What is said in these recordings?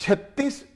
36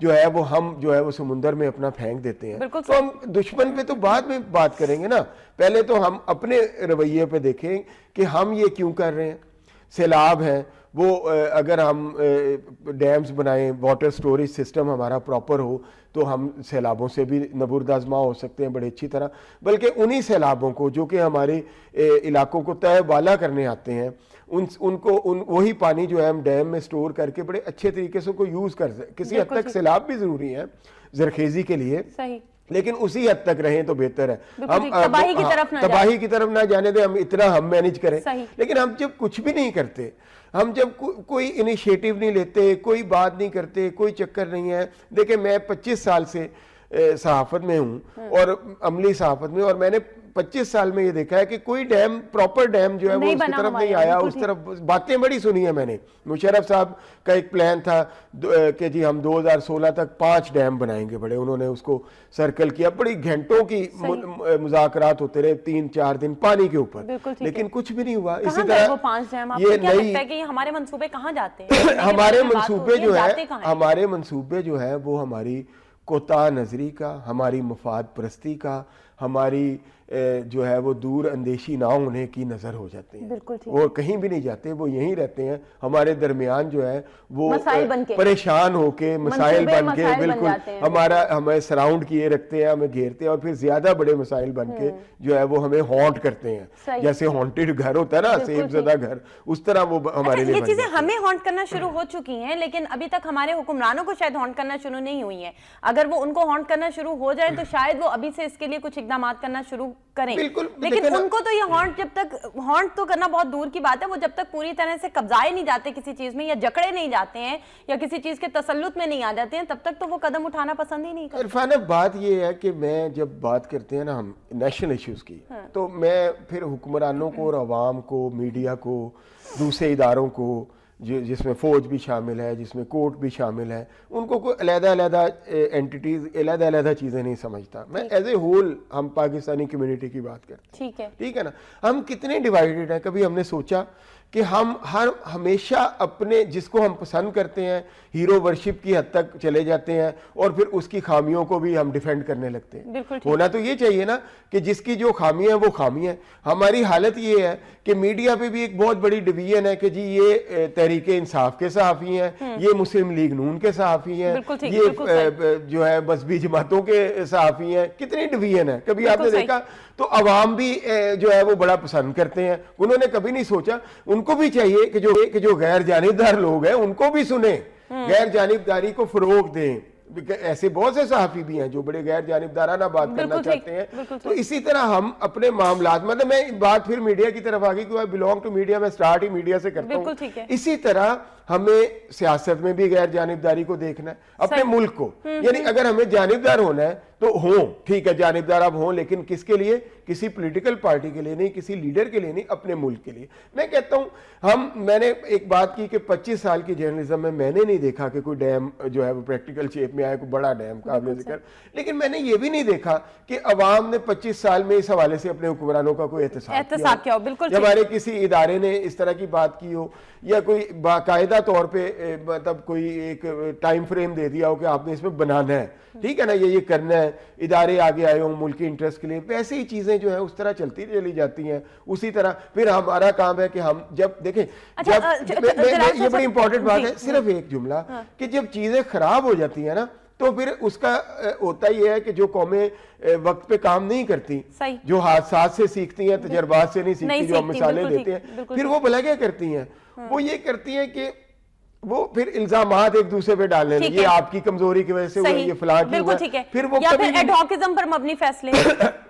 جو ہے وہ ہم جو ہے وہ سمندر میں اپنا پھینک دیتے ہیں. تو ہم دشمن پہ تو بعد میں بات کریں گے نا, پہلے تو ہم اپنے رویے پہ دیکھیں کہ ہم یہ کیوں کر رہے ہیں. سیلاب ہیں وہ اگر ہم ڈیمز بنائیں, واٹر سٹوریج سسٹم ہمارا پراپر ہو تو ہم سیلابوں سے بھی نبرد آزما ہو سکتے ہیں بڑے اچھی طرح. بلکہ انہی سیلابوں کو جو کہ ہمارے علاقوں کو تہ بالا کرنے آتے ہیں, ان کو وہی پانی جو ہے ہم ڈیم میں سٹور کر کے بڑے اچھے طریقے سے کو یوز کر سکتے. کسی حد تک سیلاب بھی ضروری ہے زرخیزی کے لیے, لیکن اسی حد تک رہیں تو بہتر ہے. ہم تباہی کی طرف نہ جانے دیں, ہم اتنا ہم مینج کریں. لیکن ہم جب کچھ بھی نہیں کرتے, ہم جب کوئی انیشیٹو نہیں لیتے, کوئی بات نہیں کرتے, کوئی چکر نہیں ہے. دیکھیں میں 25 سال سے صحافت میں ہوں اور عملی صحافت میں, اور میں نے 25 سال میں یہ دیکھا ہے کہ کوئی ڈیم پراپر ڈیم جو ہے وہ اس کی طرف نہیں آیا. اس طرف باتیں بڑی سنی ہیں میں نے. مشرف صاحب کا ایک پلان تھا کہ جی ہم 2016 تک 5 ڈیم بنائیں گے بڑے, انہوں نے اس کو سرکل کیا, بڑی گھنٹوں کی مذاکرات ہوتے رہے 3-4 دن پانی کے اوپر, لیکن کچھ بھی نہیں ہوا. اسی طرح یہ نئی ہمارے منصوبے کہاں جاتے ہیں؟ ہمارے منصوبے جو ہے وہ ہماری کوتاہ نظری کا, ہماری مفاد پرستی کا, ہماری جو ہے وہ دور اندیشی نہ ہونے کی نظر ہو جاتے ہیں. وہ کہیں بھی نہیں جاتے, وہ یہیں رہتے ہیں ہمارے درمیان جو ہے وہ پریشان ہو کے مسائل بن کے بالکل ہمیں سراؤنڈ کیے رکھتے ہیں, ہمیں گھیرتے ہیں, اور پھر زیادہ بڑے مسائل بن کے جو ہے وہ ہمیں ہانٹ کرتے ہیں. جیسے ہانٹڈ گھر ہوتا ہے نا, سیب زدہ گھر, اس طرح وہ ہمارے لیے. یہ چیزیں ہمیں ہانٹ کرنا شروع ہو چکی ہیں, لیکن ابھی تک ہمارے حکمرانوں کو شاید ہانٹ کرنا شروع نہیں ہوئی ہیں. اگر وہ ان کو ہانٹ کرنا شروع ہو جائے تو شاید وہ ابھی سے اس کے لیے کچھ اقدامات کرنا شروع کریں. لیکن ان کو تو یہ ہانٹ, جب تک ہانٹ تو کرنا بہت دور کی بات ہے, وہ جب تک پوری طرح سے قبضائے نہیں جاتے کسی چیز میں, یا جکڑے نہیں جاتے ہیں, یا کسی چیز کے تسلط میں نہیں آ جاتے ہیں, تب تک تو وہ قدم اٹھانا پسند ہی نہیں کرتے. عرفان, بات یہ ہے کہ میں جب بات کرتے ہیں نا ہم نیشنل ایشوز کی, تو میں پھر حکمرانوں کو اور عوام کو, میڈیا کو, دوسرے اداروں کو, جس میں فوج بھی شامل ہے, جس میں کورٹ بھی شامل ہے, ان کو کوئی علیحدہ اینٹیٹیز, علیحدہ چیزیں نہیں سمجھتا. میں ایز اے ہول ہم پاکستانی کمیونٹی کی بات کرتے ہیں, ٹھیک ہے نا. ہم کتنے ڈیوائیڈڈ ہیں, کبھی ہم نے سوچا کہ ہم ہمیشہ اپنے جس کو ہم پسند کرتے ہیں ہیرو ورشپ کی حد تک چلے جاتے ہیں, اور پھر اس کی خامیوں کو بھی ہم ڈیفینڈ کرنے لگتے ہیں. ہونا تو یہ چاہیے نا کہ جس کی جو خامیاں ہیں وہ خامی ہیں. ہماری حالت یہ ہے کہ میڈیا پہ بھی ایک بہت بڑی ڈویژن ہے کہ جی یہ تحریک انصاف کے صحافی ہیں, یہ مسلم لیگ نون کے صحافی ہیں, یہ جو ہے بسبی جماعتوں کے صحافی ہیں. کتنی ڈویژن ہے, کبھی آپ نے دیکھا؟ تو عوام بھی جو ہے وہ بڑا پسند کرتے ہیں. انہوں نے کبھی نہیں سوچا, ان کو بھی چاہیے کہ جو غیر جانبدار لوگ ہیں ان کو بھی سنیں, غیر جانبداری کو فروغ دیں. ایسے بہت سے صحافی بھی ہیں جو بڑے غیر جانبدارانہ بات کرنا چاہتے ہیں. تو اسی طرح ہم اپنے معاملات, مطلب میں بات پھر میڈیا کی طرف آگئی کہ بلونگ ٹو میڈیا, میں سٹارٹ ہی میڈیا سے کرتا ہوں. اسی طرح ہمیں سیاست میں بھی غیر جانبداری کو دیکھنا ہے, اپنے ملک کو. یعنی اگر ہمیں جانبدار ہونا ہے تو ہوں, ٹھیک ہے جانبدار اب ہوں, لیکن کس کے لیے؟ کسی پولیٹیکل پارٹی کے لیے نہیں, کسی لیڈر کے لیے نہیں, اپنے ملک کے لیے. میں کہتا ہوں میں نے ایک بات کی کہ 25 سال کی جرنلزم میں نے نہیں دیکھا کہ کوئی ڈیم جو ہے وہ پریکٹیکل شیپ میں آئے, کوئی بڑا ڈیم قابل ذکر. لیکن میں نے یہ بھی نہیں دیکھا کہ عوام نے 25 سال میں اس حوالے سے اپنے حکمرانوں کا کوئی احتساب کیا ہو. جب ہمارے کسی ادارے نے اس طرح کی بات کی ہو, یا کوئی باقاعدہ طور پہ مطلب کوئی ایک ٹائم فریم دے دیا ہو کہ آپ نے اس میں بنانا ہے, ٹھیک ہے نا, یہ کرنا ہے, ادارے آگے آئے ہوں ملکی انٹرسٹ کے لیے, ویسے ہی چیزیں جو ہیں اس طرح چلتی چلی جاتی ہیں. اسی طرح پھر ہمارا کام ہے کہ ہم جب دیکھیں, یہ بڑی امپورٹنٹ بات ہے, صرف ایک جملہ, کہ جب چیزیں خراب ہو جاتی ہیں نا تو پھر اس کا ہوتا یہ ہے کہ جو قومیں وقت پہ کام نہیں کرتی, جو حادثات سے سیکھتی ہیں, تجربات سے نہیں سیکھتی, جو ہم مثالیں دیتے ہیں, پھر وہ بھلا کیا کرتی ہیں, وہ یہ کرتی ہیں کہ وہ پھر الزامات ایک دوسرے پہ ڈالنے لیں, یہ آپ کی کمزوری کی وجہ سے ہوا, یہ فلاں کی ہوا. پھر وہ ایڈ ہاکزم پر مبنی فیصلے.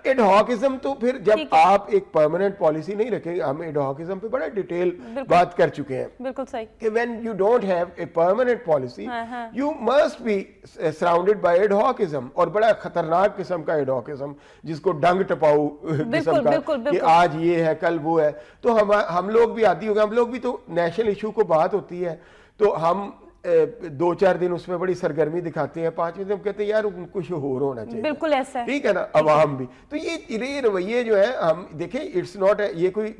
ایڈ ہاکزم تو پھر جب آپ ایک پرماننٹ پالیسی نہیں رکھیں گے, ہم ایڈ ہاکزم پہ بڑا ڈیٹیل بات کر چکے ہیں. بالکل صحیح, کہ when you don't have a permanent policy you must be surrounded by ad hocism, اور بڑا خطرناک قسم کا ایڈ ہاکزم جس کو ڈنگ ٹپاؤ قسم کا, کہ آج یہ ہے کل وہ ہے. تو ہم لوگ بھی عادی ہو گئے, ہم لوگ بھی تو نیشنل ایشو کو بات ہوتی ہے تو ہم 2-4 دن اس میں بڑی سرگرمی دکھاتے ہیں, 5ویں دن کہتے ہیں یار ان کو شعور ہونا چاہیے. بالکل ایسا ہے, ٹھیک ہے نا, عوام بھی. تو یہ رویے جو ہے ہم دیکھیں, اٹس ناٹ, یہ کوئی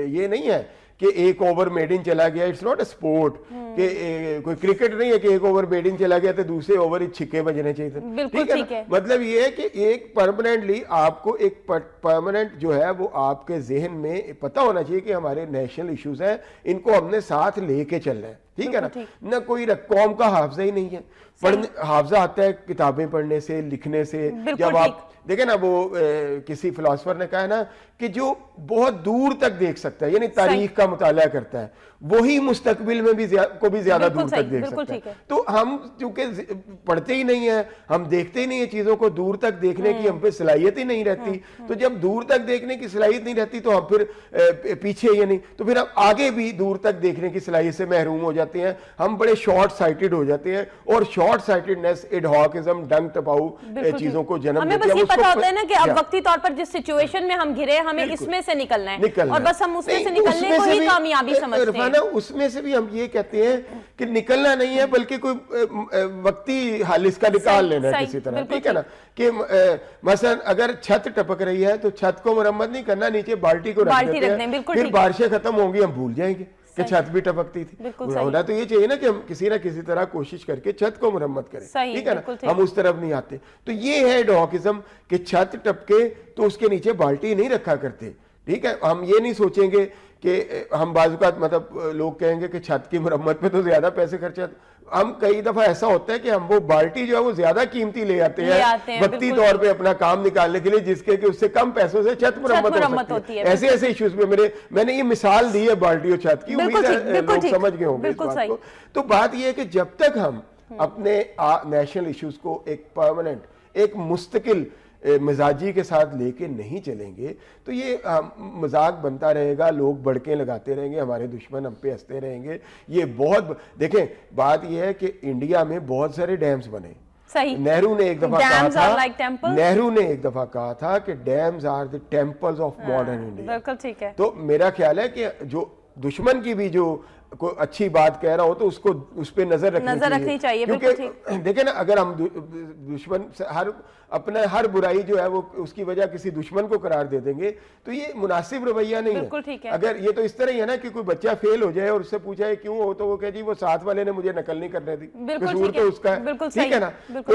یہ نہیں ہے کہ ایک اوور میڈ ان چلا گیا, اٹس ناٹ اے اسپورٹ کہ کوئی کرکٹ نہیں ہے کہ ایک اوور میڈ ان چلا گیا تو دوسرے اوور ہی چھکے بجنے چاہیے تھے. بالکل ٹھیک ہے. مطلب یہ ہے کہ ایک پرماننٹلی آپ کو ایک پرماننٹ جو ہے وہ آپ کے ذہن میں پتہ ہونا چاہیے کہ ہمارے نیشنل ایشوز ہیں, ان کو ہم نے ساتھ لے کے چلنا ہے. ٹھیک ہے نا, نہ کوئی قوم کا حافظہ ہی نہیں ہے. حافظہ آتا ہے کتابیں پڑھنے سے, لکھنے سے. جب آپ دیکھیں نا, وہ کسی فلاسفر نے کہا ہے نا کہ جو بہت دور تک دیکھ سکتا ہے, یعنی تاریخ کا مطالعہ کرتا ہے, وہی مستقبل میں بھی زیادہ دور تک دیکھ سکتا ہے. تو ہم چونکہ پڑھتے ہی نہیں ہیں, ہم دیکھتے ہی نہیں ہیں چیزوں کو, دور تک دیکھنے کی ہم پہ صلاحیت ہی نہیں رہتی. تو جب دور تک دیکھنے کی صلاحیت نہیں رہتی تو ہم پھر پیچھے, یعنی تو پھر ہم آگے بھی دور تک دیکھنے کی صلاحیت سے محروم ہو جاتے ہیں. ہم بڑے شارٹ سائٹڈ ہو جاتے ہیں, اور شارٹ سائٹڈنس, ایڈہاکزم, ڈنگ ٹپاؤ چیزوں کو جنم دیتی ہے. پتا ہوتا ہے نا کہ اب وقتی طور پر جس سچویشن میں ہم گھرے, ہمیں اس میں سے نکلنا ہے, اور بس ہم اس میں سے نکلنے کو ہی کامیابی سمجھتے ہیں. اس میں سے بھی ہم یہ کہتے ہیں کہ نکلنا نہیں ہے, بلکہ کوئی وقتی حل اس کا نکال لینا ہے کسی طرح. ٹھیک ہے نا, کہ مثلا اگر چھت ٹپک رہی ہے تو چھت کو مرمت نہیں کرنا, نیچے بالٹی کو رکھ دیتے ہیں, پھر بارشیں ختم ہوں گی ہم بھول جائیں گے کہ چھت بھی ٹپکتی تھی. ہونا تو یہ چاہیے نا کہ ہم کسی نہ کسی طرح کوشش کر کے چھت کو مرمت کریں. ٹھیک ہے نا, ہم اس طرف نہیں آتے. تو یہ ہے ایڈہاکزم کہ چھت ٹپکے تو اس کے نیچے بالٹی نہیں رکھا کرتے. ٹھیک ہے, ہم یہ نہیں سوچیں گے کہ ہم بعض اوقات مطلب لوگ کہیں گے کہ چھت کی مرمت پہ تو زیادہ پیسے خرچ آتے. ہم کئی دفعہ ایسا ہوتا ہے کہ ہم وہ بالٹی جو ہے وہ زیادہ قیمتی لے آتے ہیں وقتی طور پہ اپنا کام نکالنے کے لیے, جس کے کہ اس سے کم پیسوں سے چھت مرمت ہوتی ہے. ایسے ایسے ایشوز پہ میں نے یہ مثال دی ہے بالٹی اور چھت کی, امید ہے لوگ سمجھ گئے ہوں گے اس بات کو. تو بات یہ ہے کہ جب تک ہم اپنے نیشنل ایشوز کو ایک پرماننٹ, ایک مستقل مزاجی کے ساتھ لے کے نہیں چلیں گے تو یہ مذاق بنتا رہے گا, لوگ بڑکیں لگاتے رہیں گے, ہمارے دشمن ہم پہ ہنستے رہیں گے. یہ بہت دیکھیں بات یہ ہے کہ انڈیا میں بہت سارے ڈیمز بنے. نہرو نے ایک دفعہ کہا تھا کہ dams are the temples of modern India. تو میرا خیال ہے کہ جو دشمن کی بھی جو کوئی اچھی بات کہہ رہا ہو تو اس پہ نظر رکھنی چاہیے. کیونکہ دیکھیں نا, اگر ہم دشمن سے اپنا ہر برائی جو ہے وہ اس کی وجہ کسی دشمن کو قرار دے دیں گے تو یہ مناسب رویہ نہیں ہے. اگر یہ تو اس طرح ہی ہے نا کہ کوئی بچہ فیل ہو جائے اور اس سے پوچھا ہے کیوں ہو, تو وہ کہے جی وہ ساتھ والے نے مجھے نقل نہیں کرنے دی, قصور تو اس کا ہے. ٹھیک ہے نا, تو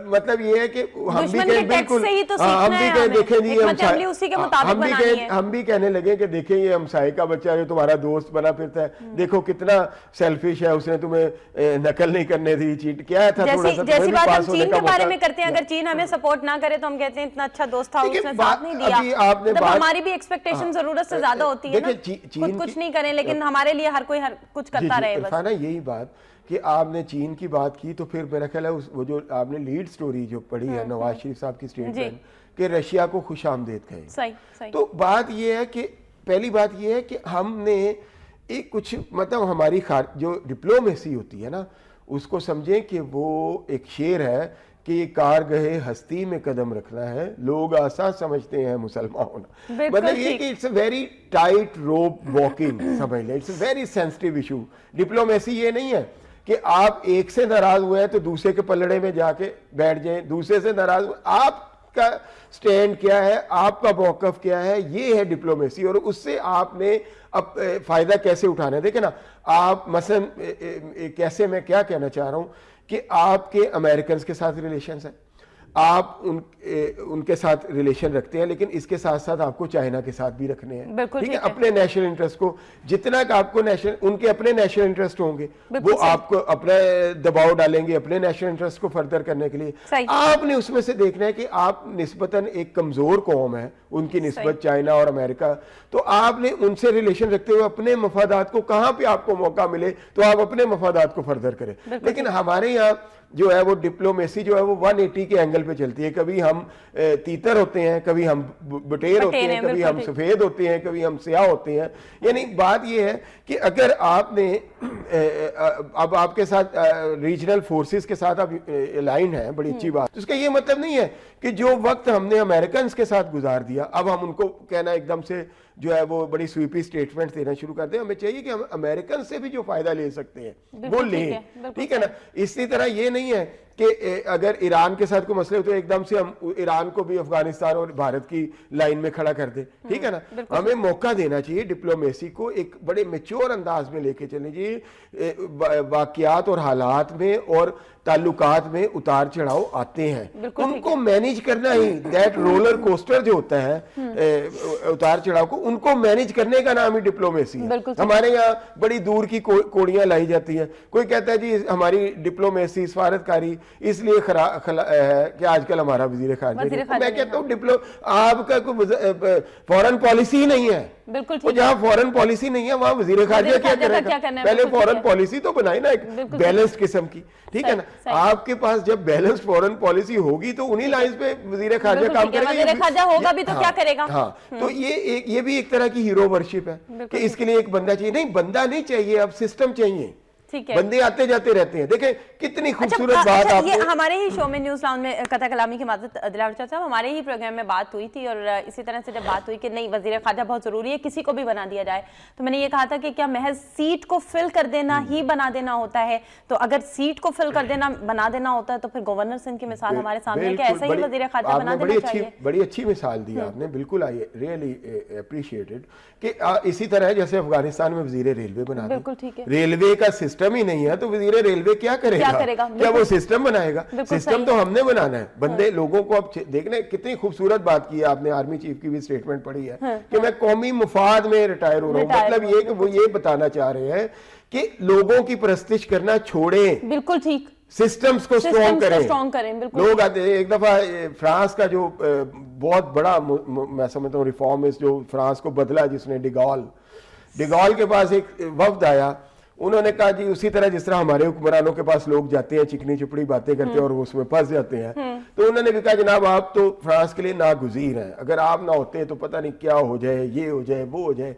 مطلب یہ ہے کہ ہم بھی کہیں بالکل, ہم بھی کہیں دیکھیں جی, ہم بھی کہنے لگے کہ دیکھیں یہ ہمسائے کا بچہ جو تمہارا دوست بنا پھرتا ہے, دیکھو کتنا سیلفش ہے, اس نے تمہیں نقل نہیں کرنے دی, چیٹ کیا تھا. جیسی بات ہم چین کے بارے میں کرتے ہیں, اگر چین ہمیں سپورٹ نہ کرے تو ہم کہتے ہیں اتنا اچھا دوست تھا, اس نے ساتھ نہیں دیا. مطلب ہماری بھی ایکسپیکٹیشن ضرورت سے زیادہ ہوتی ہے نا, خود کچھ نہیں کریں لیکن ہمارے لیے ہر کوئی کچھ کرتا رہے. عرفانہ یہی بات کہ آپ نے چین کی بات کی, تو پھر میرا خیال ہے وہ جو آپ نے لیڈ سٹوری جو پڑھی ہے نواز شریف صاحب کی سٹیٹمنٹ کہ رشیا کو خوش آمدید کہیں, تو بات یہ ہے کہ پہلی بات یہ ہے کہ ہم نے ایک کچھ مطلب ہماری جو ڈپلومیسی ہوتی ہے نا, اس کو سمجھیں کہ وہ ایک شعر ہے کہ یہ کارگاہ ہستی میں قدم رکھنا ہے, لوگ آسان سمجھتے ہیں مسلمان ہونا. مطلب یہ کہ it's a very tight rope walking, سمجھ لیں, it's a very sensitive issue. Diplomacy یہ نہیں ہے کہ آپ ایک سے ناراض ہوئے ہیں تو دوسرے کے پلڑے میں جا کے بیٹھ جائیں, دوسرے سے ناراض ہوئے, آپ کا سٹینڈ کیا ہے, آپ کا موقف کیا ہے, یہ ہے ڈپلومیسی. اور اس سے آپ نے اب فائدہ کیسے اٹھانا ہے. دیکھیں نا, آپ مثلا کیسے, میں کیا کہنا چاہ رہا ہوں کہ آپ کے امریکنز کے ساتھ ریلیشنز ہیں, آپ ان کے ساتھ ریلیشن رکھتے ہیں, لیکن اس کے ساتھ ساتھ آپ کو چائنا کے ساتھ بھی رکھنے ہیں. ٹھیک ہے, اپنے نیشنل انٹرسٹ کو جتنا کہ آپ کو ان کے اپنے نیشنل انٹرسٹ ہوں گے, وہ آپ کو اپنا دباؤ ڈالیں گے اپنے نیشنل انٹرسٹ کو فردر کرنے کے لیے. آپ نے اس میں سے دیکھنا ہے کہ آپ نسبتاً ایک کمزور قوم ہے ان کی نسبت, چائنا اور امریکہ, تو آپ نے ان سے ریلیشن رکھتے ہوئے اپنے مفادات کو, کہاں پہ آپ کو موقع ملے تو آپ اپنے مفادات کو فردر کریں. لیکن ہمارے یہاں جو ہے وہ ڈپلومیسی جو ہے وہ 180 کے اینگل پہ چلتی ہے. کبھی ہم تیتر ہوتے ہیں, کبھی ہم بٹیر ہوتے ہیں, کبھی ہم سفید ہوتے ہیں, کبھی ہم سیاہ ہوتے ہیں. یعنی بات یہ ہے کہ اگر آپ نے اب آپ کے ساتھ ریجنل فورسز کے ساتھ آپ الائنڈ ہیں, بڑی اچھی بات. اس کا یہ مطلب نہیں ہے کہ جو وقت ہم نے امریکنز کے ساتھ گزار دیا اب ہم ان کو کہنا ایک دم سے جو ہے وہ بڑی سویپی سٹیٹمنٹ دینا شروع کر دیں. ہمیں چاہیے کہ ہم امریکن سے بھی جو فائدہ لے سکتے ہیں وہ لیں. ٹھیک ہے نا, اسی طرح یہ نہیں ہے کہ اگر ایران کے ساتھ کوئی مسئلے ہو تو ایک دم سے ہم ایران کو بھی افغانستان اور بھارت کی لائن میں کھڑا کر دیں, ٹھیک ہے نا. ہمیں موقع دینا چاہیے ڈپلومیسی کو, ایک بڑے میچور انداز میں لے کے چلنے چاہیے. واقعات اور حالات میں اور تعلقات میں اتار چڑھاؤ آتے ہیں, ان کو مینیج کرنا ہی, دیٹ رولر کوسٹر جو ہوتا ہے اتار چڑھاؤ کو, ان کو مینیج کرنے کا نام ہی ڈپلومیسی ہے. ہمارے یہاں بڑی دور کی کوڑیاں لائی جاتی ہیں. کوئی کہتا ہے جی ہماری ڈپلومیسی سفارتکاری اس لیے ہے کہ آج کل ہمارا وزیر خارجہ, میں کہتا ہوں آپ کا کوئی فورن پالیسی ہی نہیں ہے. جہاں فورن پالیسی نہیں ہے وہاں وزیر خارجہ کیا کرے گا؟ پہلے فورن پالیسی تو بنائی نا ایک بیلنسڈ قسم کی, ٹھیک ہے نا. آپ کے پاس جب بیلنس فورن پالیسی ہوگی تو انہی لائنز پہ وزیر خارجہ کام کرے گا. وزیر خارجہ ہوگا بھی تو کیا کرے گا؟ ہاں, تو یہ بھی ایک طرح کی ہیرو ورشپ ہے کہ اس کے لیے ایک بندہ چاہیے. نہیں, بندہ نہیں چاہیے, اب سسٹم چاہیے. بندے آتے جاتے رہتے ہیں. دیکھیں کتنی خوبصورت بات. آپ یہ ہمارے ہی شو میں نیوز لاؤنج میں قطع کلامی کی معذرت دلاور صاحب, ہمارے ہی پروگرام میں بات ہوئی تھی, اور اسی طرح سے جب بات ہوئی کہ نہیں وزیر خارجہ بہت ضروری ہے, کسی کو بھی بنا دیا جائے, تو میں نے یہ کہا تھا کہ کیا محض سیٹ کو فل کر دینا ہی بنا دینا ہوتا ہے؟ تو اگر سیٹ کو فل کر دینا بنا دینا ہوتا ہے تو پھر گورنر سندھ کی مثال ہمارے سامنے ہے کہ ایسا ہی وزیر خارجہ بنا دینا چاہیے. بڑی اچھی مثال دی آپ نے, بالکل آئی ریئلی اپریشیٹڈ. کہ اسی طرح جیسے افغانستان میں وزیر ریلوے بنا دیں, ریلوے کا سسٹم ہی نہیں ہے تو وزیر ریلوے کیا کرے گا؟ کیا وہ سسٹم بنائے گا؟ سسٹم تو ہم نے بنانا ہے. بندے لوگوں کو اب دیکھنے, کتنی خوبصورت بات کی ہے آپ نے, آرمی چیف کی بھی سٹیٹمنٹ پڑھی ہے کہ میں قومی مفاد میں ریٹائر ہو رہا ہوں. مطلب یہ کہ وہ یہ بتانا چاہ رہے ہیں کہ لوگوں کی پرستش کرنا چھوڑیں, بالکل ٹھیک, سسٹمز کو سٹرونگ کریں. لوگ ایک دفعہ فرانس کا جو بہت بڑا میں سمجھتا ہوں ریفارمسٹ جو فرانس کو بدلا, جس نے ڈیگال کے پاس ایک وفد آیا, انہوں نے کہا جی اسی طرح جس طرح ہمارے حکمرانوں کے پاس لوگ جاتے ہیں چکنی چپڑی باتیں کرتے ہیں اور اس میں پھنس جاتے ہیں, تو انہوں نے بھی کہا جناب آپ تو فرانس کے لیے ناگزیر ہیں, اگر آپ نہ ہوتے تو پتہ نہیں کیا ہو جائے, یہ ہو جائے, وہ ہو جائے.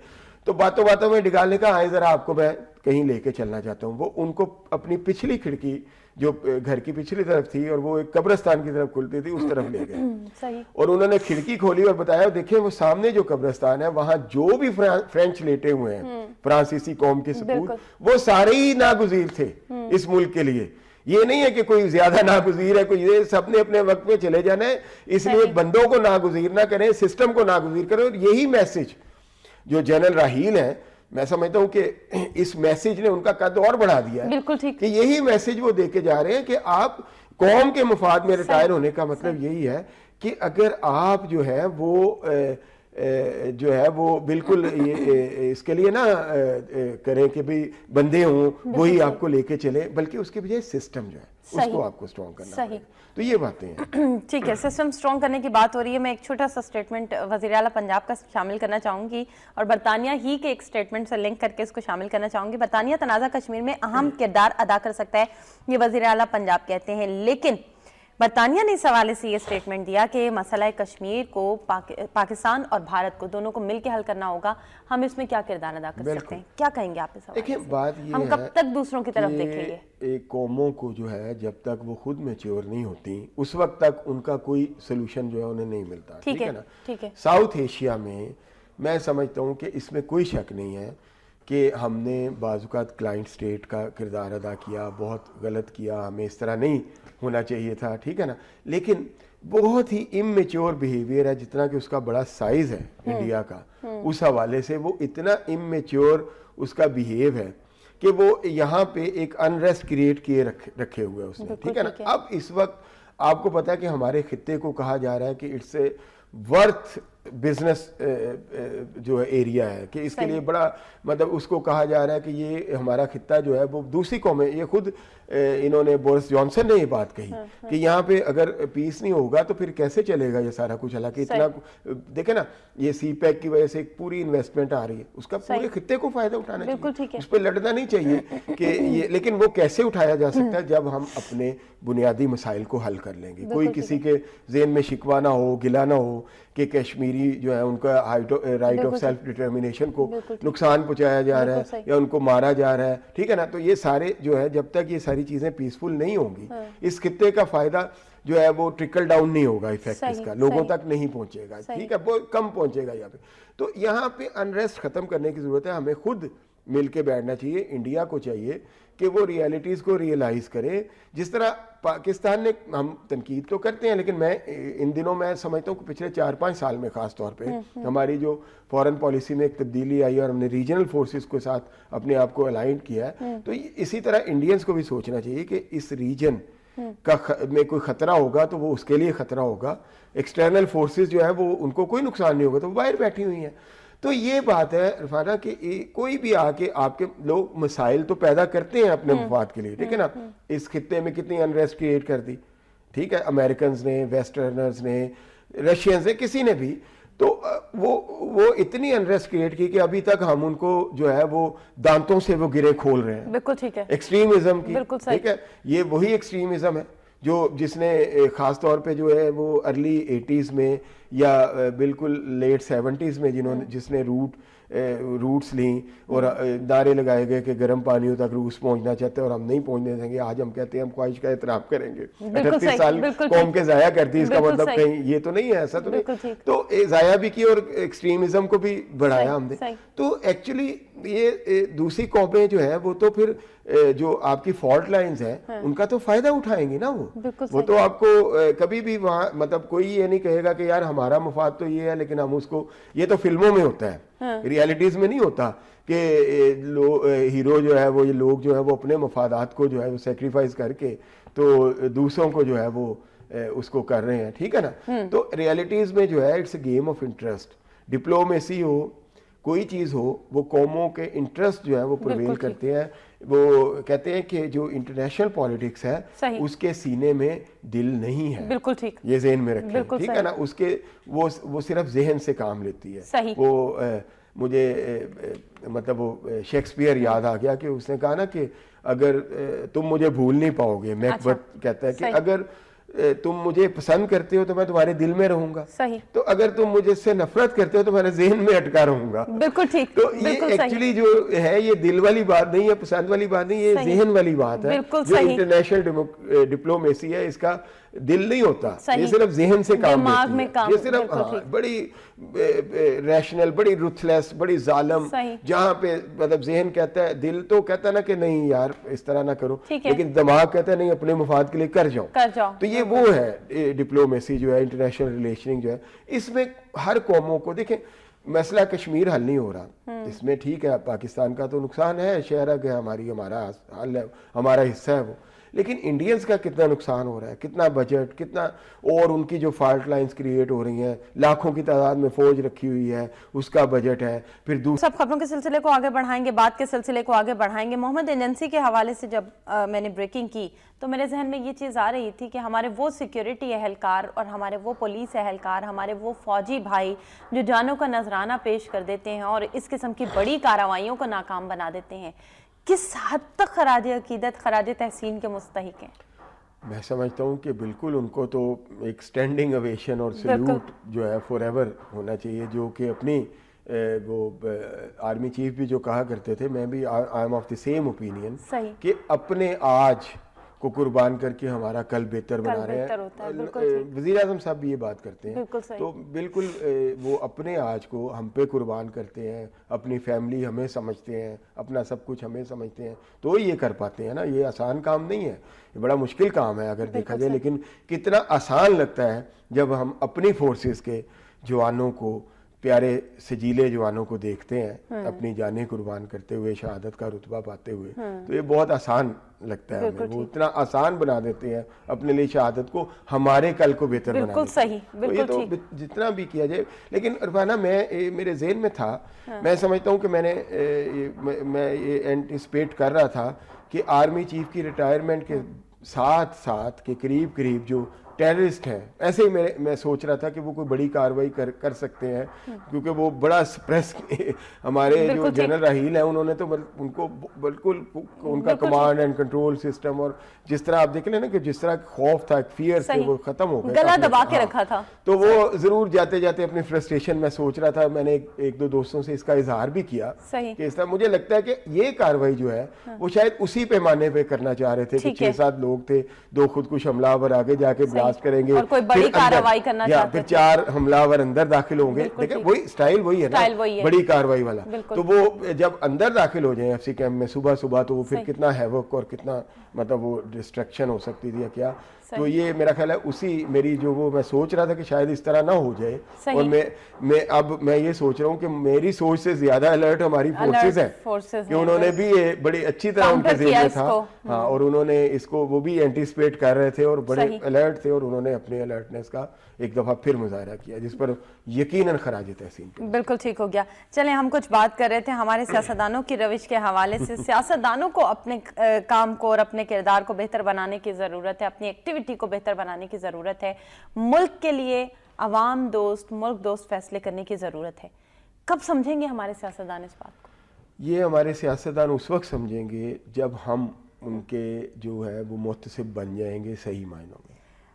تو باتوں باتوں میں ڈیگال نے کہا آئے ذرا آپ کو میں کہیں لے کے چلنا چاہتا ہوں. وہ ان کو اپنی پچھلی کھڑکی جو گھر کی پچھلی طرف تھی اور وہ ایک قبرستان کی طرف کھلتی تھی, اس طرف لے گئے. اور انہوں نے کھڑکی کھولی اور بتایا دیکھیں وہ سامنے جو قبرستان ہے وہاں جو بھی فرینچ لیٹے ہوئے ہیں, فرانسیسی قوم کے سپوت, وہ سارے ہی ناگزیر تھے اس ملک کے لیے. یہ نہیں ہے کہ کوئی زیادہ ناگزیر ہے, کوئی, یہ سب نے اپنے وقت میں چلے جانا ہے. اس لیے بندوں کو ناگزیر نہ کریں, سسٹم کو ناگزیر کریں. اور یہی میسج جو جنرل راحیل ہیں, میں سمجھتا ہوں کہ اس میسج نے ان کا قد اور بڑھا دیا ہے. بالکل ٹھیک, کہ یہی میسج وہ دے کے جا رہے ہیں کہ آپ قوم کے مفاد میں ریٹائر ہونے کا مطلب یہی ہے کہ اگر آپ جو ہے وہ بالکل اس کے لیے نہ کریں کہ بھی بندے ہوں وہی آپ کو لے کے چلے, بلکہ اس کے بجائے سسٹم جو ہے اس کو آپ کو سٹرونگ کرنا ہے. تو یہ باتیں ہیں. ٹھیک ہے, سسٹم سٹرونگ کرنے کی بات ہو رہی ہے. میں ایک چھوٹا سا سٹیٹمنٹ وزیر اعلیٰ پنجاب کا شامل کرنا چاہوں گی, اور برطانیہ ہی کے ایک سٹیٹمنٹ سے لنک کر کے اس کو شامل کرنا چاہوں گی. برطانیہ تنازع کشمیر میں اہم کردار ادا کر سکتا ہے, یہ وزیر اعلیٰ پنجاب کہتے ہیں. لیکن برطانیہ نے اس حوالے سے یہ سٹیٹمنٹ دیا کہ مسئلہ کشمیر کو پاکستان اور بھارت کو دونوں کو مل کے حل کرنا ہوگا. ہم اس میں کیا کردار ادا کر سکتے ہیں؟ کیا کہیں گے آپ اس حوالے سے؟ بات یہ ہم کب تک دوسروں کی طرف دیکھیں گے؟ ایک قوموں کو جو ہے جب تک وہ خود میچور نہیں ہوتی اس وقت تک ان کا کوئی سلوشن جو ہے انہیں نہیں ملتا. ٹھیک ہے نا. ساؤتھ ایشیا میں سمجھتا ہوں کہ اس میں کوئی شک نہیں ہے کہ ہم نے بعض اوقات کلائنٹ سٹیٹ کا کردار ادا کیا, بہت غلط کیا, ہمیں اس طرح نہیں ہونا چاہیے تھا, ٹھیک ہے نا. لیکن بہت ہی امیچور بیہیویئر ہے, جتنا کہ اس کا بڑا سائز ہے انڈیا کا, اس حوالے سے وہ اتنا امیچور اس کا بیہیو ہے کہ وہ یہاں پہ ایک انریسٹ کریٹ کیے رکھے ہوئے اس نے, ٹھیک ہے نا. اب اس وقت آپ کو پتا ہے کہ ہمارے خطے کو کہا جا رہا ہے کہ اٹس اے ورتھ بزنس جو ہے ایریا ہے, کہ اس کے لیے بڑا مطلب اس کو کہا جا رہا ہے کہ یہ ہمارا خطہ جو ہے وہ دوسری قومیں, یہ خود انہوں نے بورس جانسن نے یہ بات کہی کہ یہاں پہ اگر پیس نہیں ہوگا تو پھر کیسے چلے گا یہ سارا کچھ. حالانکہ اتنا دیکھیں نا, یہ سی پیک کی وجہ سے ایک پوری انویسٹمنٹ آ رہی ہے, اس کا پورے خطے کو فائدہ اٹھانا چاہیے, اس پہ لڑنا نہیں چاہیے کہ یہ. لیکن وہ کیسے اٹھایا جا سکتا ہے جب ہم اپنے بنیادی مسائل کو حل کر لیں گے. کوئی کسی کے ذہن میں شکوہ نہ ہو, گلہ نہ ہو کہ کشمیری جو ہے ان کا رائٹ آف سیلف ڈٹرمنیشن کو نقصان پہنچایا جا رہا ہے یا ان کو مارا جا رہا ہے, ٹھیک ہے نا. تو یہ سارے جو ہے جب تک یہ ساری چیزیں پیسفل نہیں ہوں گی, اس خطے کا فائدہ جو ہے وہ ٹرکل ڈاؤن نہیں ہوگا, ایفیکٹ اس کا لوگوں تک نہیں پہنچے گا, ٹھیک ہے, وہ کم پہنچے گا یہاں پہ. تو یہاں پہ انریسٹ ختم کرنے کی ضرورت ہے. ہمیں خود مل کے بیٹھنا چاہیے. انڈیا کو چاہیے کہ وہ ریالٹیز کو ریئلائز کرے. جس طرح پاکستان نے, ہم تنقید تو کرتے ہیں لیکن میں ان دنوں میں سمجھتا ہوں کہ پچھلے 4-5 سال میں خاص طور پہ ہماری جو فورن پالیسی میں ایک تبدیلی آئی اور ہم نے ریجنل فورسز کے ساتھ اپنے آپ کو الائنڈ کیا ہے, تو اسی طرح انڈینز کو بھی سوچنا چاہیے کہ اس ریجن میں کوئی خطرہ ہوگا تو وہ اس کے لیے خطرہ ہوگا. ایکسٹرنل فورسز جو ہے وہ ان کو کوئی نقصان نہیں ہوگا تو وہ باہر بیٹھی ہوئی ہیں. تو یہ بات ہے عرفانہ کہ کوئی بھی آ کے آپ کے لوگ مسائل تو پیدا کرتے ہیں اپنے مفاد کے لیے, ٹھیک ہے نا. اس خطے میں کتنی انریسٹ کریٹ کر دی, ٹھیک ہے, امریکنز نے, ویسٹرنرز نے, رشینز نے, کسی نے بھی, تو وہ اتنی انریسٹ کریٹ کی کہ ابھی تک ہم ان کو جو ہے وہ دانتوں سے وہ گرے کھول رہے ہیں. بالکل ٹھیک ہے, ایکسٹریمزم کی, ٹھیک ہے. یہ وہی ایکسٹریمزم ہے جس نے خاص طور پہ جو ہے وہ ارلی 80s میں یا بالکل لیٹ 70s میں جس نے روٹس لیں اور نعرے لگائے گئے کہ گرم پانیوں تک روس پہنچنا چاہتے ہیں اور ہم نہیں پہنچنے دیں گے. آج ہم کہتے ہیں ہم خواہش کا احترام کریں گے. 38 سال قوم کے ضائع کر دی, اس کا مطلب کہیں یہ تو نہیں ہے, ایسا تو نہیں. تو ضائع بھی کی اور ایکسٹریمزم کو بھی بڑھایا ہم نے. تو ایکچولی یہ دوسری قومیں جو ہے وہ تو پھر جو آپ کی فالٹ لائنز ہیں ان کا تو فائدہ اٹھائیں گی نا. وہ تو آپ کو کبھی بھی وہاں مطلب کوئی یہ نہیں کہے گا کہ یار ہمارا مفاد تو یہ ہے لیکن ہم اس کو, یہ تو فلموں میں ہوتا ہے, ریالٹیز میں نہیں ہوتا کہ ہیرو جو ہے وہ, یہ لوگ جو ہے وہ اپنے مفادات کو جو ہے وہ سیکریفائز کر کے تو دوسروں کو جو ہے وہ اس کو کر رہے ہیں, ٹھیک ہے نا. تو ریالٹیز میں جو ہے it's a game of interest. Diplomacy ہو, کوئی چیز ہو, وہ قوموں کے انٹرسٹ جو ہے وہ پرویل کرتے ہیں. وہ کہتے ہیں کہ جو انٹرنیشنل پالیٹکس ہے اس کے سینے میں دل نہیں ہے. بالکل ٹھیک, یہ ذہن میں رکھیں, ٹھیک ہے نا. اس کے وہ صرف ذہن سے کام لیتی ہے. وہ مجھے مطلب وہ شیکسپیئر یاد آ گیا کہ اس نے کہا نا کہ اگر تم مجھے بھول نہیں پاؤ گے, میکبتھ کہتا ہے کہ اگر تم مجھے پسند کرتے ہو تو میں تمہارے دل میں رہوں گا, تو اگر تم مجھے سے نفرت کرتے ہو تو تمہارے ذہن میں اٹکا رہوں گا. بالکل ٹھیک. تو یہ ایکچولی جو ہے یہ دل والی بات نہیں ہے, پسند والی بات نہیں, یہ ذہن والی بات ہے. جو انٹرنیشنل ڈپلومیسی ہے اس کا دل نہیں ہوتا, یہ صرف ذہن سے کام لیتی ہے. یہ صرف بڑی ریشنل, بڑی رuthless, بڑی ظالم, جہاں پہ مطلب ذہن کہتا ہے, دل تو کہتا ہے نا کہ نہیں یار اس طرح نہ کرو, لیکن دماغ کہتا ہے نہیں اپنے مفاد کے لیے کر جاؤ. تو یہ وہ ہے ڈپلومیسی جو ہے, انٹرنیشنل ریلیشننگ جو ہے. اس میں ہر قوموں کو دیکھیں, مسئلہ کشمیر حل نہیں ہو رہا اس میں, ٹھیک ہے پاکستان کا تو نقصان ہے, شہر ہے ہمارا حل ہے, ہمارا حصہ ہے وہ, لیکن انڈینز کا کتنا نقصان ہو رہا ہے, کتنا بجٹ, کتنا, اور ان کی جو فالٹ لائنز کریٹ ہو رہی ہیں, لاکھوں کی تعداد میں فوج رکھی ہوئی ہے, اس کا بجٹ ہے. پھر سب خبروں کے سلسلے کو آگے بڑھائیں گے, بات کے سلسلے کو آگے بڑھائیں گے. محمد ایجنسی کے حوالے سے جب میں نے بریکنگ کی تو میرے ذہن میں یہ چیز آ رہی تھی کہ ہمارے وہ سیکیورٹی اہلکار اور ہمارے وہ پولیس اہلکار, ہمارے وہ فوجی بھائی جو جانوں کا نذرانہ پیش کر دیتے ہیں اور اس قسم کی بڑی کارروائیوں کو ناکام بنا دیتے ہیں, کس حد تک خراج عقیدت, خراج تحسین کے مستحق ہیں؟ میں سمجھتا ہوں کہ بالکل ان کو تو ایک سٹینڈنگ اویشن اور سلیوٹ جو ہے فور ایور ہونا چاہیے, جو کہ اپنی وہ آرمی چیف بھی جو کہا کرتے تھے, میں بھی I am of the same opinion کہ اپنے آج کو قربان کر کے ہمارا کل بہتر بنا رہے ہیں. وزیر اعظم صاحب بھی یہ بات کرتے ہیں, تو بالکل وہ اپنے آج کو ہم پہ قربان کرتے ہیں, اپنی فیملی ہمیں سمجھتے ہیں, اپنا سب کچھ ہمیں سمجھتے ہیں, تو یہ کر پاتے ہیں نا. یہ آسان کام نہیں ہے, یہ بڑا مشکل کام ہے اگر دیکھا جائے, لیکن کتنا آسان لگتا ہے جب ہم اپنی فورسز کے جوانوں کو, پیارے سجیلے جوانوں کو دیکھتے ہیں اپنی جانیں قربان کرتے ہوئے, شہادت کا رتبہ پاتے ہوئے, تو یہ بہت آسان لگتا ہے ہمیں. وہ اتنا آسان بنا دیتے ہیں اپنے لیے شہادت کو, ہمارے کل کو بہتر بنا دیتے ہیں. یہ تو جتنا بھی کیا جائے, لیکن عرفانہ میرے ذہن میں تھا, میں سمجھتا ہوں کہ میں یہ اینٹیسپیٹ کر رہا تھا کہ آرمی چیف کی ریٹائرمنٹ کے ساتھ کے قریب جو ٹیررسٹ ہیں, ایسے ہی میں سوچ رہا تھا کہ وہ کوئی بڑی کاروائی کر سکتے ہیں, کیونکہ وہ بڑا سپریس, ہمارے جو جنرل راحیل ہیں انہوں نے تو ان کو بالکل ان کا کمانڈ اینڈ کنٹرول سسٹم, اور جس طرح آپ دیکھ لیں نا کہ جس طرح خوف تھا, فیئر سے وہ ختم ہو گیا, گلا دبا کے رکھا تھا. تو وہ ضرور جاتے جاتے اپنی فرسٹریشن میں سوچ رہا تھا, میں نے ایک دو دوستوں سے اس کا اظہار بھی کیا کہ اس طرح مجھے لگتا ہے کہ یہ کاروائی جو ہے وہ شاید اسی پیمانے پہ کرنا چاہ رہے تھے کہ 6-7 لوگ تھے, 2 خودکش حملہ آور آگے جا کے برخاست کریں گے اور کوئی بڑی کارروائی کرنا چاہتے پھر 4 حملہ آور اندر داخل ہوں گے. دیکھیں وہی سٹائل وہی ہے نا, بڑی کارروائی والا. تو وہ جب اندر داخل ہو جائیں ایف سی کیمپ میں صبح تو وہ پھر کتنا ہیوک اور کتنا مطلب وہ ڈسٹریکشن ہو سکتی تھی یا کیا. تو یہ میرا خیال ہے اسی میری جو وہ میں سوچ رہا تھا کہ شاید اس طرح نہ ہو جائے, اور میں یہ سوچ رہا ہوں کہ میری سوچ سے زیادہ الرٹ ہماری فورسز ہیں کہ انہوں نے بھی بڑی اچھی طرح ان کے ذہن میں تھا. ہاں, اور انہوں نے اس کو وہ بھی اینٹیسپیٹ کر رہے تھے اور بڑے الرٹ تھے, اور انہوں نے اپنے الرٹنس کا ایک دفعہ پھر مظاہرہ کیا جس پر یقیناً خراج تحسین. بالکل ٹھیک ہو گیا. چلیں ہم کچھ بات کر رہے تھے ہمارے سیاستدانوں کی روش کے حوالے سے. سیاستدانوں کو اپنے کام کو اور اپنے کردار کو بہتر بنانے کی ضرورت ہے, اپنی ایکٹیویٹی کو بہتر بنانے کی ضرورت ہے. ملک کے لیے عوام دوست ملک دوست فیصلے کرنے کی ضرورت ہے. کب سمجھیں گے ہمارے سیاستدان اس بات کو؟ یہ ہمارے سیاستدان اس وقت سمجھیں گے جب ہم ان کے جو ہے وہ محتسب بن جائیں گے صحیح معنوں میں.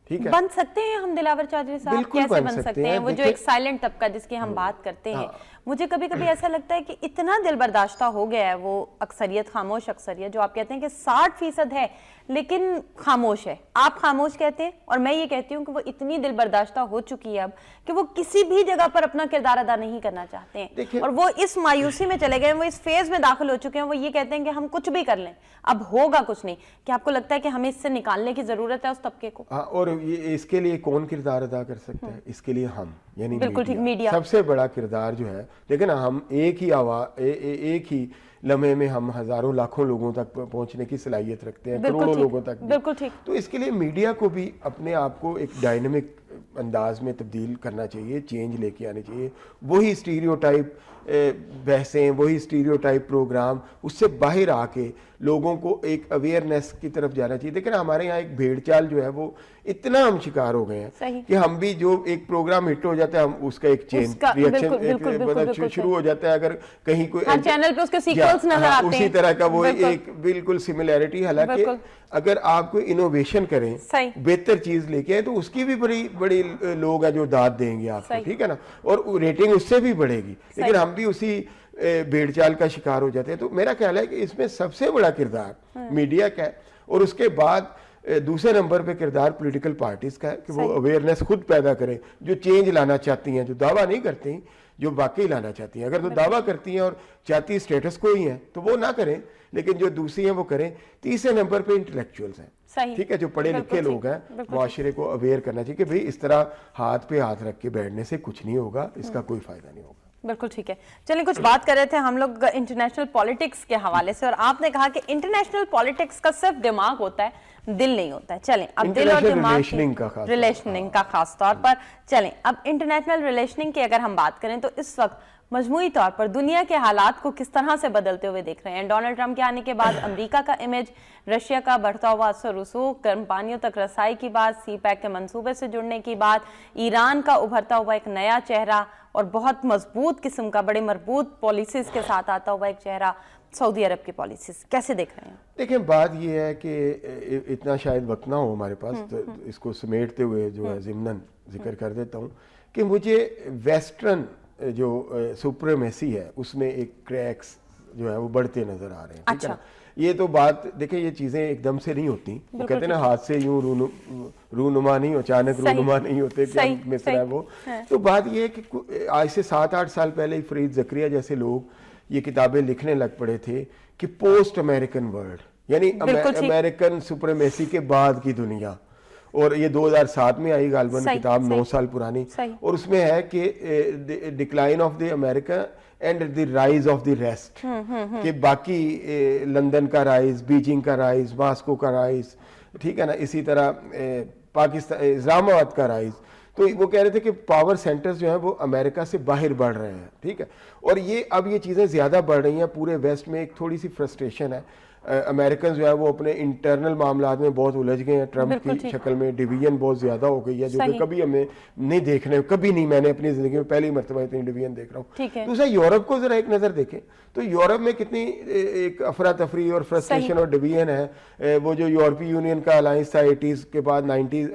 ٹھیک ہے, بن سکتے ہیں ہم دلاور چودھری صاحب, کیسے بن سکتے ہیں؟ وہ جو ایک سائلنٹ طبقہ جس کی ہم بات کرتے ہیں, مجھے کبھی کبھی ایسا لگتا ہے کہ اتنا دل برداشتہ ہو گیا ہے وہ اکثریت, خاموش اکثریت جو آپ کہتے ہیں کہ 60% ہے لیکن خاموش ہے. آپ خاموش کہتے ہیں اور میں یہ کہتی ہوں کہ وہ اتنی دل برداشتہ ہو چکی ہے اب کہ وہ کسی بھی جگہ پر اپنا کردار ادا نہیں کرنا چاہتے ہیں, اور وہ اس مایوسی میں چلے گئے, وہ اس فیز میں داخل ہو چکے ہیں. وہ یہ کہتے ہیں کہ ہم کچھ بھی کر لیں اب ہوگا کچھ نہیں. کیا آپ کو لگتا ہے کہ ہمیں اس سے نکالنے کی ضرورت ہے اس طبقے کو؟ اور اس کے لیے کون کردار ادا کر سکتا ہے؟ اس کے لیے ہم, یعنی بالکل ٹھیک, میڈیا سب سے بڑا کردار جو ہے. دیکھیں نا, ہم ایک ہی لمحے میں ہم ہزاروں لاکھوں لوگوں تک پہنچنے کی صلاحیت رکھتے ہیں, کروڑوں لوگوں تک. بالکل ٹھیک. تو اس کے لیے میڈیا کو بھی اپنے آپ کو ایک ڈائنمک انداز میں تبدیل کرنا چاہیے, چینج لے کے آنے چاہیے. وہی اسٹیریوٹائپ بحثیں, وہی اسٹیریوٹائپ پروگرام, اس سے باہر آ کے لوگوں کو ایک اویئرنیس کی طرف جانا چاہیے. دیکھیں ہمارے یہاں ایک بھیڑ چال جو ہے وہ اتنا ہم شکار ہو گئے ہیں کہ ہم بھی جو ایک پروگرام ہٹ ہو جاتا ہے ہم اس کا ایک چین ریئیکشن شروع ہو جاتا ہے. اگر کہیں کوئی ہر چینل پہ اس کے سیکوئلز نظر آتے ہیں, اسی طرح کا وہ ایک بالکل سملیرٹی. حالانکہ اگر آپ کوئی انوویشن کریں, بہتر چیز لے کے آئیں, تو اس کی بھی بڑی لوگ ہیں جو داد دیں گے آپ کو, ٹھیک ہے نا, اور ریٹنگ اس سے بھی بڑھے گی. لیکن ہم بھی اسی بھیڑ چال کا شکار ہو جاتے ہیں. تو میرا خیال ہے کہ اس میں سب سے بڑا کردار میڈیا کا ہے, اور اس کے بعد دوسرے نمبر پہ کردار پولیٹیکل پارٹیز کا ہے کہ وہ اویئرنیس خود پیدا کریں, جو چینج لانا چاہتی ہیں, جو دعویٰ نہیں کرتی, جو واقعی لانا چاہتی ہیں. اگر وہ دعویٰ کرتی ہیں اور چاہتی اسٹیٹس کو ہی ہیں تو وہ نہ کریں, لیکن جو دوسری ہیں وہ کریں. تیسرے نمبر پہ انٹلیکچوئلز ہیں, ٹھیک ہے, جو پڑھے لکھے لوگ ہیں, معاشرے کو اویئر کرنا چاہیے کہ بھئی اس طرح ہاتھ پہ ہاتھ رکھ کے بیٹھنے سے کچھ نہیں ہوگا, اس کا کوئی فائدہ نہیں ہوگا. بالکل ٹھیک ہے. چلیں کچھ بات کر رہے تھے ہم لوگ انٹرنیشنل پالیٹکس کے حوالے سے, اور آپ نے کہا کہ انٹرنیشنل پالیٹکس کا صرف دماغ ہوتا ہے, دل نہیں ہوتا ہے. چلیں اب دل اور دماغ ریلیشننگ کا خاص طور پر, چلیں اب انٹرنیشنل ریلیشننگ کی اگر ہم بات کریں تو اس وقت مجموعی طور پر دنیا کے حالات کو کس طرح سے بدلتے ہوئے دیکھ رہے ہیں. ڈونلڈ ٹرمپ کے آنے کے بعد امریکہ کا امیج, رشیا کا بڑھتا ہوا اثر رسوخ, گرم پانیوں تک رسائی کی بات, سی پیک کے منصوبے سے جڑنے کی بات, ایران کا ابھرتا ہوا ایک نیا چہرہ اور بہت مضبوط قسم کا, بڑے مربوط پالیسیز کے ساتھ آتا ہوا ایک چہرہ, سعودی عرب کی پالیسیز. کیسے دیکھ رہے ہیں؟ دیکھیں بات یہ ہے کہ اتنا شاید وقت نہ ہو ہمارے پاس, تو اس کو سمیٹتے ہوئے جو ہے ضمناً ذکر کر دیتا ہوں کہ مجھے ویسٹرن جو سپریمیسی ہے اس میں ایک کریکس جو ہے وہ بڑھتے نظر آ رہے ہیں. ٹھیک ہے نا, یہ تو بات دیکھیں, یہ چیزیں ایک دم سے نہیں ہوتی. وہ کہتے ہیں نا ہاتھ سے یوں رونما نہیں, اچانک رونما نہیں ہوتے, کیا مصرع ہے وہ. تو بات یہ ہے کہ آج سے 7-8 سال پہلے ہی فرید زکریا جیسے لوگ یہ کتابیں لکھنے لگ پڑے تھے کہ پوسٹ امریکن ورلڈ, یعنی امریکن سپریمیسی کے بعد کی دنیا. اور یہ 2007 میں آئی غالباً کتاب, 9 سال پرانی, اور اس میں ہے کہ decline of the America and the rise of the rest, کہ باقی لندن کا رائز, بیجنگ کا رائز, ماسکو کا رائز, ٹھیک ہے نا, اسی طرح پاکستان اسلام آباد کا رائز. تو وہ کہہ رہے تھے کہ پاور سینٹرز جو ہیں وہ امریکہ سے باہر بڑھ رہے ہیں, ٹھیک ہے, اور اب یہ چیزیں زیادہ بڑھ رہی ہیں. پورے ویسٹ میں ایک تھوڑی سی فرسٹریشن ہے. امریکن جو ہے وہ اپنے انٹرنل معاملات میں بہت الجھ گئے ہیں. ٹرمپ کی شکل میں ڈویژن بہت زیادہ ہو گئی ہے, جو کہ کبھی ہمیں نہیں دیکھنے, کبھی نہیں, میں نے اپنی زندگی میں پہلی مرتبہ اتنی ڈویژن دیکھ رہا ہوں. دوسرا یورپ کو ذرا ایک نظر دیکھیں تو یورپ میں کتنی ایک افراتفری اور فرسٹریشن اور ڈویژن ہے. وہ جو یورپی یونین کا الائنس تھا 80s کے بعد,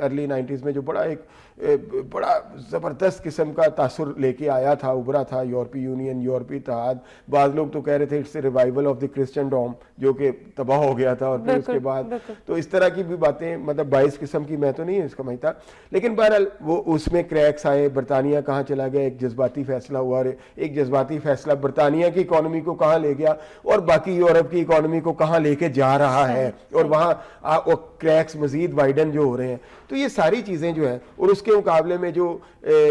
ارلی 90s میں, جو بڑا ایک بڑا زبردست قسم کا تاثر لے کے آیا تھا, ابھرا تھا یورپی یونین, یورپی اتحاد. بعض لوگ تو کہہ رہے تھے it's a revival of the Christendom, جو کہ تباہ ہو گیا تھا, اور پھر اس کے بعد تو اس طرح کی بھی باتیں, مطلب 22 قسم کی, میں تو نہیں اس کا سمجھتا, لیکن بہرحال وہ اس میں کریکس آئے. برطانیہ کہاں چلا گیا, ایک جذباتی فیصلہ ہوا, اور ایک جذباتی فیصلہ برطانیہ کی اکانومی کو کہاں لے گیا اور باقی یورپ کی اکانومی کو کہاں لے کے جا رہا ہے, اور وہاں کریکس مزید وائڈن جو ہو رہے ہیں. تو یہ ساری چیزیں جو ہیں, اور اس کے مقابلے میں جو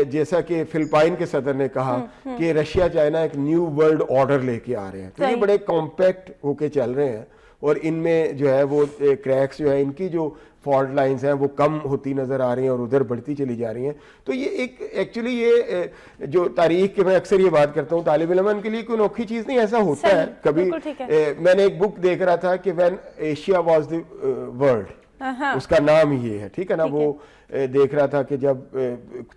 جیسا کہ فلپائن کے صدر نے کہا کہ رشیا چائنا ایک نیو ورلڈ آرڈر لے کے آ رہے ہیں, تو یہ بڑے کمپیکٹ ہو کے چل رہے ہیں, اور ان میں جو ہے وہ کریکس جو ہے, ان کی جو فالٹ لائنز ہیں وہ کم ہوتی نظر آ رہی ہیں اور ادھر بڑھتی چلی جا رہی ہیں. تو یہ ایک ایکچولی یہ جو تاریخ کے, میں اکثر یہ بات کرتا ہوں, طالب علم کے لیے کوئی انوکھی چیز نہیں, ایسا ہوتا ہے کبھی. میں نے ایک بک دیکھ رہا تھا کہ when Asia was the world, اس کا نام ہی یہ ہے, ٹھیک ہے نا. وہ دیکھ رہا تھا کہ جب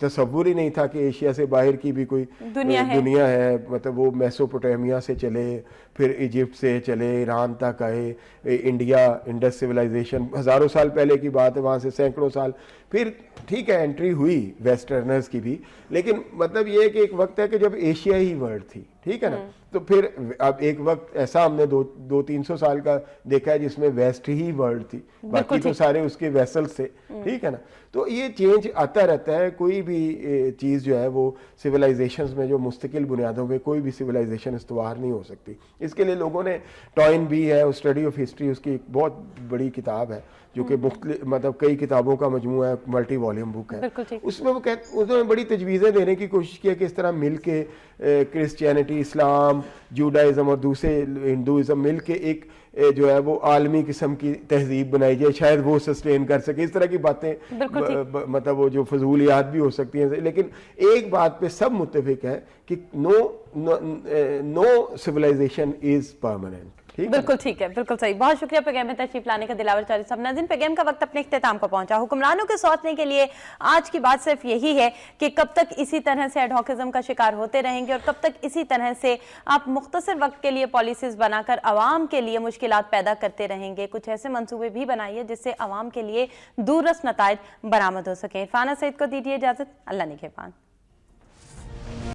تصور ہی نہیں تھا کہ ایشیا سے باہر کی بھی کوئی دنیا ہے, مطلب وہ میسوپوٹیمیا سے چلے, پھر ایجپٹ سے چلے, ایران تک آئے, انڈیا, انڈس سویلائزیشن ہزاروں سال پہلے کی بات ہے, وہاں سے سینکڑوں سال, پھر ٹھیک ہے انٹری ہوئی ویسٹرنرز کی بھی, لیکن مطلب یہ کہ ایک وقت ہے کہ جب ایشیا ہی ورلڈ تھی, ٹھیک ہے نا. تو پھر اب ایک وقت ایسا ہم نے 200-300 سال کا دیکھا ہے جس میں ویسٹ ہی ورلڈ تھی, باقی تو سارے اس کے ویسلز تھے, ٹھیک ہے نا. تو یہ چینج آتا رہتا ہے, کوئی بھی چیز جو ہے وہ سویلائزیشنز میں جو مستقل بنیادوں پہ کوئی بھی سویلائزیشن استوار نہیں ہو سکتی. اس کے لیے لوگوں نے, ٹوائن بھی ہے, اسٹڈی آف ہسٹری, اس کی ایک بہت بڑی کتاب ہے جو کہ مختلف, مطلب کئی کتابوں کا مجموعہ ہے, ملٹی والیوم بک ہے. اس میں وہ اس میں بڑی تجویزیں دینے کی کوشش کی ہے کہ اس طرح مل کے کرسچینٹی, اسلام, جوڈائزم اور دوسرے ہندوازم مل کے ایک جو ہے وہ عالمی قسم کی تہذیب بنائی جائے, شاید وہ سسٹین کر سکے. اس طرح کی باتیں مطلب وہ جو فضولیات بھی ہو سکتی ہیں, لیکن ایک بات پہ سب متفق ہے کہ نو سویلائزیشن از پرماننٹ. بالکل ٹھیک ہے, بالکل صحیح. بہت شکریہ پیغام میں تشریف لانے کا دلاور چودھری صاحب. ناظرین, پیغام کا وقت اپنے اختتام کو پہنچا. حکمرانوں کے سوچنے کے لیے آج کی بات صرف یہی ہے کہ کب تک اسی طرح سے ایڈہاکزم کا شکار ہوتے رہیں گے, اور کب تک اسی طرح سے آپ مختصر وقت کے لیے پالیسیز بنا کر عوام کے لیے مشکلات پیدا کرتے رہیں گے. کچھ ایسے منصوبے بھی بنائیے جس سے عوام کے لیے دور رس نتائج برآمد ہو سکیں. عرفانہ سعید کو دیجیے اجازت. اللہ نگہبان.